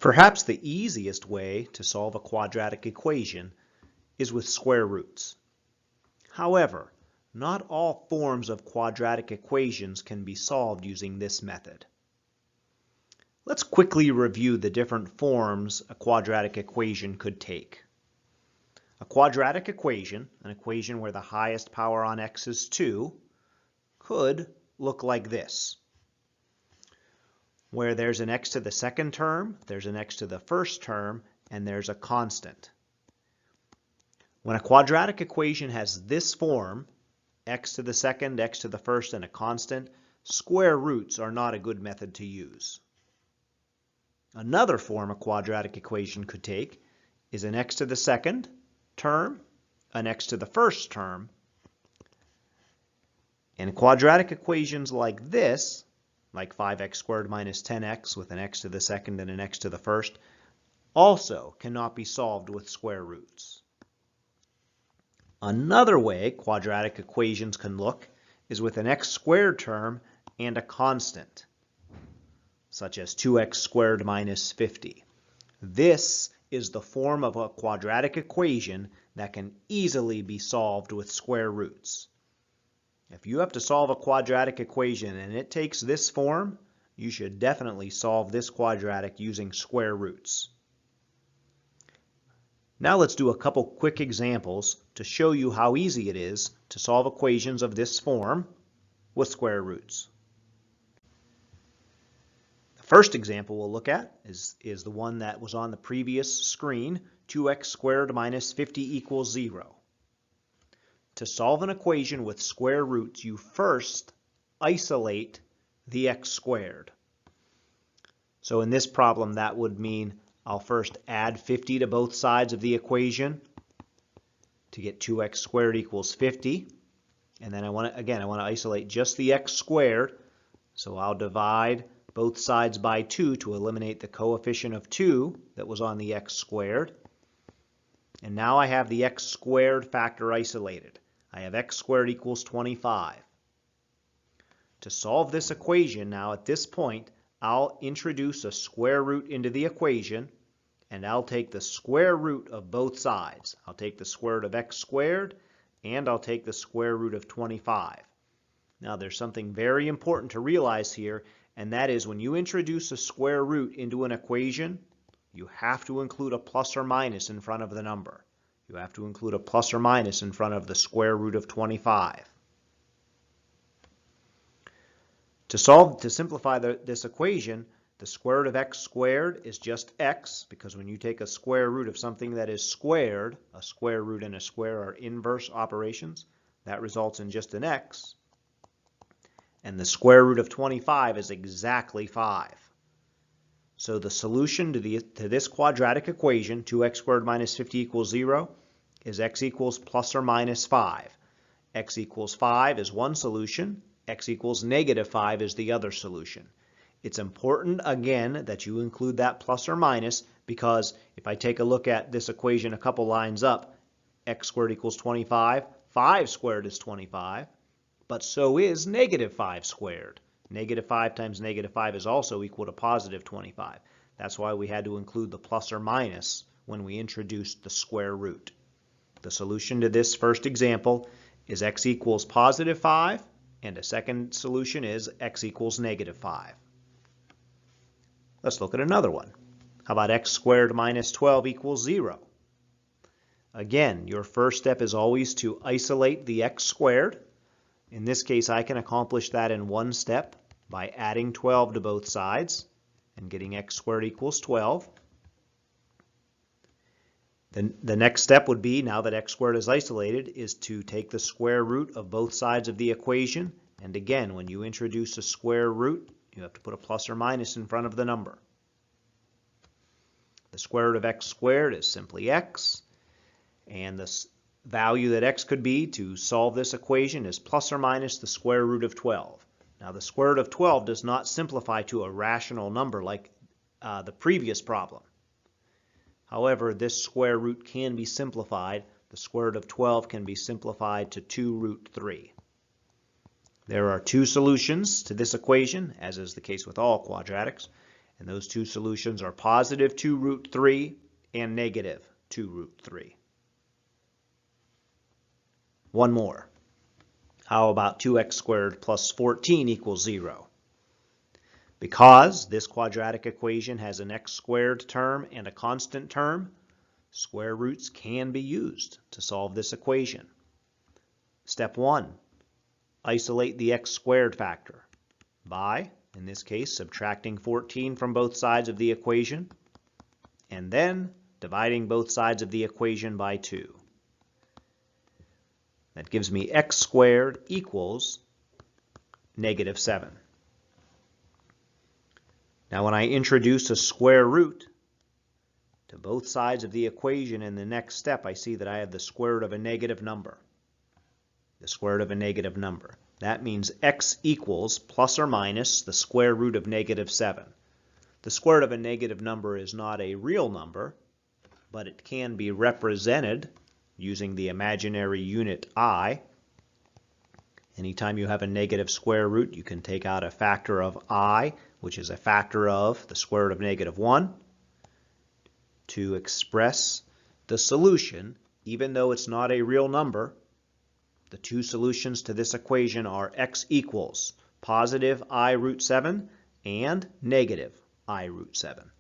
Perhaps the easiest way to solve a quadratic equation is with square roots. However, not all forms of quadratic equations can be solved using this method. Let's quickly review the different forms a quadratic equation could take. A quadratic equation, an equation where the highest power on x is 2, could look like this, where there's an x to the second term, there's an x to the first term, and there's a constant. When a quadratic equation has this form, x to the second, x to the first, and a constant, square roots are not a good method to use. Another form a quadratic equation could take is an x to the second term, an x to the first term. And quadratic equations like this, like 5x squared minus 10x with an x to the second and an x to the first, also cannot be solved with square roots. Another way quadratic equations can look is with an x squared term and a constant, such as 2x squared minus 50. This is the form of a quadratic equation that can easily be solved with square roots. If you have to solve a quadratic equation and it takes this form, you should definitely solve this quadratic using square roots. Now let's do a couple quick examples to show you how easy it is to solve equations of this form with square roots. The first example we'll look at is the one that was on the previous screen, 2x squared minus 50 equals 0. To solve an equation with square roots, you first isolate the x squared. So in this problem, that would mean I'll first add 50 to both sides of the equation to get 2x squared equals 50. And then I want to isolate just the x squared. So I'll divide both sides by 2 to eliminate the coefficient of 2 that was on the x squared. And now I have the x squared factor isolated. I have x squared equals 25. To solve this equation now at this point, I'll introduce a square root into the equation, and I'll take the square root of both sides. I'll take the square root of x squared, and I'll take the square root of 25. Now there's something very important to realize here, and that is when you introduce a square root into an equation, you have to include a plus or minus in front of the number. You have to include a plus or minus in front of the square root of 25. To simplify this equation, the square root of x squared is just x, because when you take a square root of something that is squared, a square root and a square are inverse operations. That results in just an x. And the square root of 25 is exactly 5. So the solution to this quadratic equation, 2x squared minus 50 equals 0, is x equals plus or minus 5. X equals 5 is one solution. X equals negative 5 is the other solution. It's important, again, that you include that plus or minus, because if I take a look at this equation a couple lines up, x squared equals 25, 5 squared is 25, but so is negative 5 squared. Negative 5 times negative 5 is also equal to positive 25. That's why we had to include the plus or minus when we introduced the square root. The solution to this first example is x equals positive 5, and a second solution is x equals negative 5. Let's look at another one. How about x squared minus 12 equals 0? Again, your first step is always to isolate the x squared. In this case, I can accomplish that in one step by adding 12 to both sides and getting x squared equals 12. Then the next step would be, now that x squared is isolated, is to take the square root of both sides of the equation. And again, when you introduce a square root, you have to put a plus or minus in front of the number. The square root of x squared is simply x. And the value that x could be to solve this equation is plus or minus the square root of 12. Now the square root of 12 does not simplify to a rational number like the previous problem. However, this square root can be simplified. The square root of 12 can be simplified to 2 root 3. There are two solutions to this equation, as is the case with all quadratics, And those two solutions are positive 2 root 3 and negative 2 root 3. One more. How about 2x squared plus 14 equals 0? Because this quadratic equation has an x squared term and a constant term, square roots can be used to solve this equation. Step 1. Isolate the x squared factor by, in this case, subtracting 14 from both sides of the equation, and then dividing both sides of the equation by 2. That gives me x squared equals negative 7. Now when I introduce a square root to both sides of the equation in the next step, I see that I have the square root of a negative number. The square root of a negative number. That means x equals plus or minus the square root of negative 7. The square root of a negative number is not a real number, but it can be represented using the imaginary unit I. Anytime you have a negative square root, you can take out a factor of I, which is a factor of the square root of negative 1, to express the solution. Even though it's not a real number, the two solutions to this equation are x equals positive I root 7 and negative I root 7.